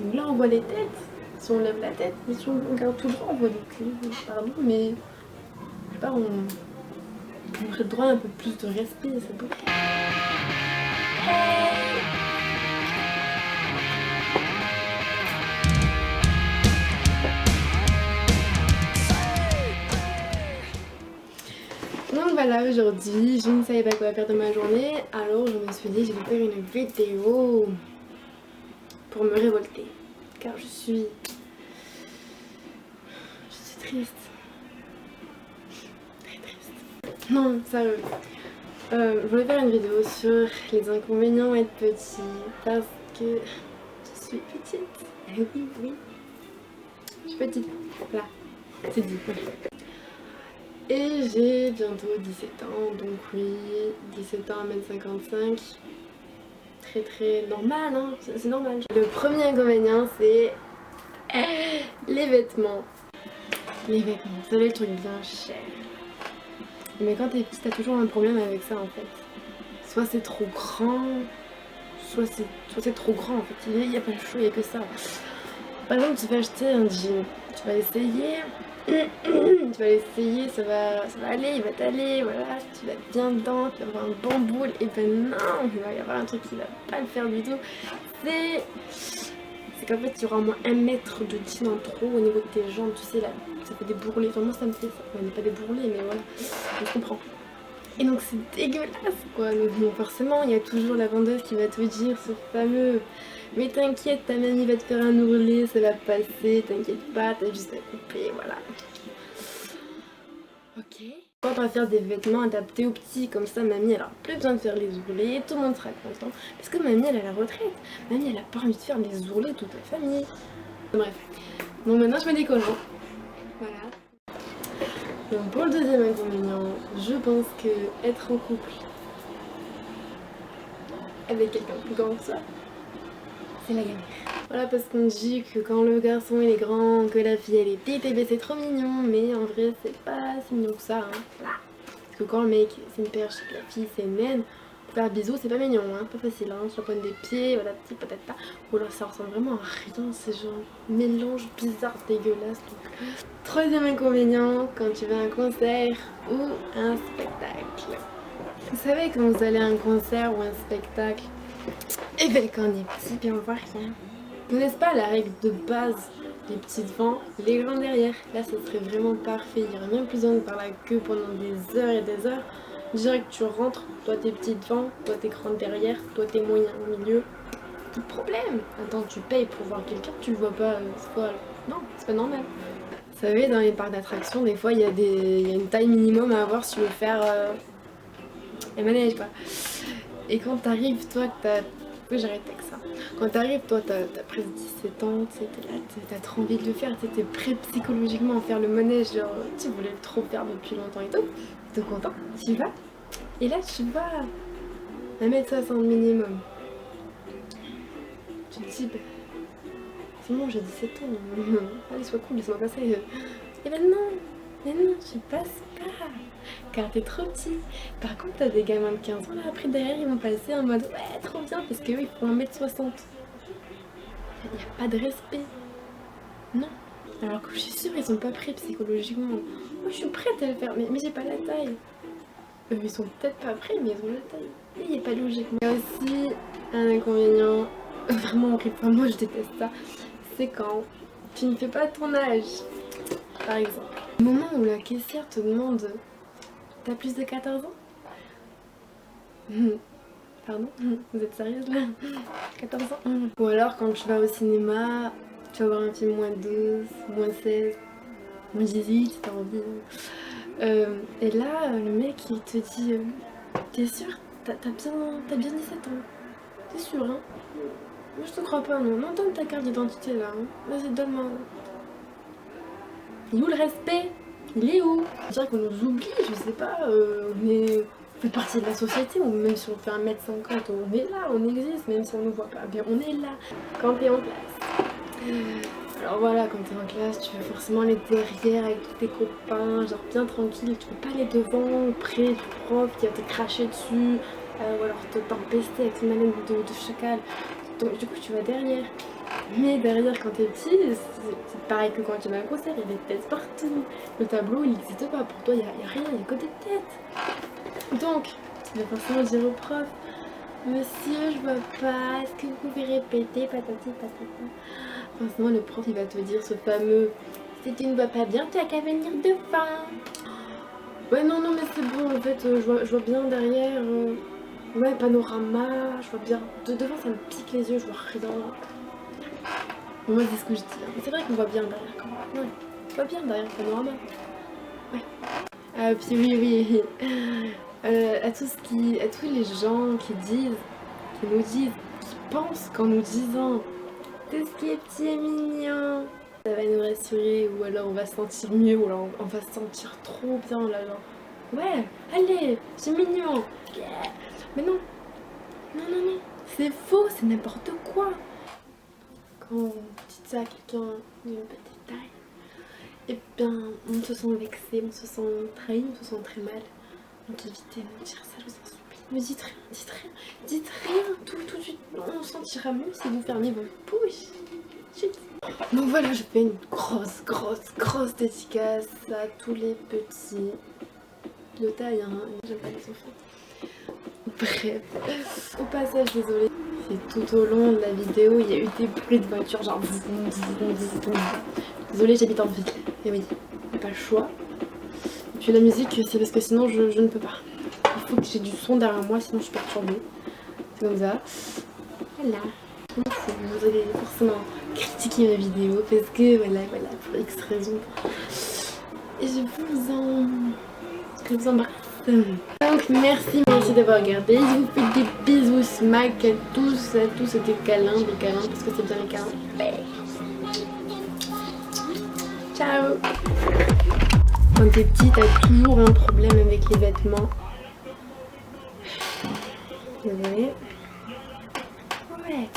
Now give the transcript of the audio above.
Donc là on voit les têtes, si on lève la tête, et si on regarde tout droit on voit des culs, pardon, mais je sais pas, on aurait droit à un peu plus de respect, c'est beau. Donc voilà, aujourd'hui je ne savais pas quoi faire de ma journée, alors je me suis dit je vais faire une vidéo pour me révolter, car je suis triste, très triste. Non, sérieux. Je voulais faire une vidéo sur les inconvénients d'être petit, parce que je suis petite. Eh oui, oui, je suis petite, voilà, c'est dit. Et j'ai bientôt 17 ans, donc oui, 17 ans, 1m55, très normal, hein, c'est normal. Le premier inconvénient, c'est les vêtements. Les vêtements, c'est le truc bien cher. Mais quand t'es petit, t'as toujours un problème avec ça en fait. Soit c'est trop grand, soit c'est trop grand en fait. Il n'y a pas le choix, il n'y a que ça. Par exemple, tu vas acheter un jean, tu vas essayer. Tu vas l'essayer, ça va aller, il va t'aller, voilà, tu vas être bien dedans, tu vas avoir un bon boule, et ben non, il va y avoir un truc qui va pas le faire du tout. C'est qu'en fait il y aura au moins 1 mètre de jean en trop au niveau de tes jambes, tu sais là, ça fait des bourrelets, enfin moi ça me fait ça, enfin, pas des bourrelets mais voilà, je comprends. Et donc c'est dégueulasse quoi, donc bon, forcément il y a toujours la vendeuse qui va te dire ce fameux mais t'inquiète, ta mamie va te faire un ourlet, ça va passer, t'inquiète pas, t'as juste à couper, voilà. Ok. Quand on va faire des vêtements adaptés aux petits, comme ça mamie elle aura plus besoin de faire les ourlets, tout le monde sera content. Parce que mamie elle a la retraite, mamie elle a pas envie de faire les ourlets toute la famille. Bref, donc maintenant je mets des collants, voilà. Donc pour le deuxième inconvénient, je pense que être en couple avec quelqu'un plus grand que soi, c'est la galère. Voilà, parce qu'on dit que quand le garçon il est grand, que la fille elle est petite, et ben c'est trop mignon, mais en vrai c'est pas si mignon que ça, hein. Voilà. Parce que quand le mec c'est une perche et que la fille c'est une naine, faire bisous c'est pas mignon, hein, pas facile, hein, je pointe des pieds, voilà, petit patata. Ou alors ça ressemble vraiment à rien, c'est genre mélange bizarre, dégueulasse. Donc. Troisième inconvénient, quand tu vas à un concert ou un spectacle. Vous savez quand vous allez à un concert ou un spectacle, et ben quand on est petit, puis on voit rien. Vous connaissez pas la règle de base, les petits devant, les grands derrière. Là ça serait vraiment parfait, il n'y aurait même plus besoin de faire la queue pendant des heures et des heures. Direct tu rentres, toi t'es petit devant, toi t'es grand derrière, toi t'es moyen au milieu. Pas de problème. Attends, tu payes pour voir quelqu'un, tu le vois pas, c'est quoi? Non, c'est pas normal. Vous savez, dans les parcs d'attractions, des fois il y a une taille minimum à avoir si tu veux faire les manèges quoi. Et quand t'arrives, toi, que t'as... Oui, j'arrête avec ça. Quand t'arrives, toi, t'as presque 17 ans, t'es là, t'as trop envie de le faire, t'es prêt psychologiquement à faire le manège, genre, tu voulais trop faire depuis longtemps et tout. T'es content, tu y vas. Et là, tu vas à 1m60 minimum. Tu te dis, bah, c'est bon, j'ai 17 ans, allez, sois cool, laisse-moi passer. Et ben non, mais non, tu passes pas. Car t'es trop petit. Par contre t'as des gamins de 15 ans là après derrière ils vont passer en mode ouais trop bien parce qu'eux ils font 1m60. Il n'y a pas de respect. Non. Alors que je suis sûre ils sont pas prêts psychologiquement. Moi je suis prête à le faire mais j'ai pas la taille. Eux ils sont peut-être pas prêts mais ils ont la taille. Et il n'y a pas de logique. Il y a aussi un inconvénient vraiment horrible. Enfin, moi je déteste ça. C'est quand tu ne fais pas ton âge. Par exemple. Le moment où la caissière te demande t'as plus de 14 ans? Pardon? Vous êtes sérieuse là? 14 ans? Ou alors quand tu vas au cinéma, tu vas voir un film moins 12, moins 16, moins 18 si t'as envie. Et là, le mec il te dit t'es sûr? T'as bien 17 ans? T'es sûr hein? Moi je te crois pas non. Non, donne ta carte d'identité là. Hein. Vas-y, donne-moi. Il est où le respect? Il est où? Je dirais qu'on nous oublie, je sais pas, on fait partie de la société, ou même si on fait 1m50, on est là, on existe, même si on nous voit pas bien, on est là. Quand t'es en classe. Alors voilà, quand t'es en classe, tu veux forcément aller derrière avec tous tes copains, genre bien tranquille, tu veux pas aller devant, près du prof qui va te cracher dessus, ou alors t'empester avec une haleine de chacal. Donc du coup tu vas derrière. Mais derrière, quand t'es petit, c'est pareil que quand tu vas à un concert, il y a des têtes partout. Le tableau, il n'existe pas. Pour toi, il n'y a rien, il n'y a que des têtes. Donc, tu vas forcément dire au prof, monsieur, je vois pas, est-ce que vous pouvez répéter, patati patata. Forcément, le prof, il va te dire ce fameux, si tu ne vois pas bien, tu as qu'à venir devant. Ouais, non, mais c'est bon, en fait, je vois bien derrière. Ouais, panorama, je vois bien. De devant, ça me pique les yeux, je vois rien. Moi, c'est ce que je dis. Hein. Mais c'est vrai qu'on voit bien derrière quand même. Ouais, on voit bien derrière le panorama. Ouais. Puis oui. À tous les gens qui nous disent, qui pensent qu'en nous disant tout ce qui est petit et mignon, ça va nous rassurer, ou alors on va se sentir mieux, ou alors on va se sentir trop bien là, genre. Ouais, allez, c'est mignon. Yeah. Mais non, c'est faux, c'est n'importe quoi. Quand on dit ça à quelqu'un d'une petite taille, et bien on se sent vexé, on se sent trahi, on se sent très mal. Donc évitez de me dire ça, je vous en supplie. Ne dites rien, tout de suite. On se sentira mieux si vous fermez vos bouches. Chut. Donc voilà, je fais une grosse dédicace à tous les petits de taille, hein. J'aime pas les enfants. Bref, au passage, désolée, c'est tout au long de la vidéo, il y a eu des bruits de voiture, genre... Désolée, j'habite en ville. Et oui, pas le choix. Et puis la musique, c'est parce que sinon je ne peux pas. Il faut que j'ai du son derrière moi, sinon je suis perturbée. C'est comme ça. Voilà. Vous allez forcément critiquer ma vidéo parce que voilà, pour X raison. Et je vous embrasse. Donc merci d'avoir regardé. Je vous fais des bisous smack à tous des câlins parce que c'est bien les câlins. Ciao. Quand t'es petit, t'as toujours un problème avec les vêtements. Désolée. Ouais.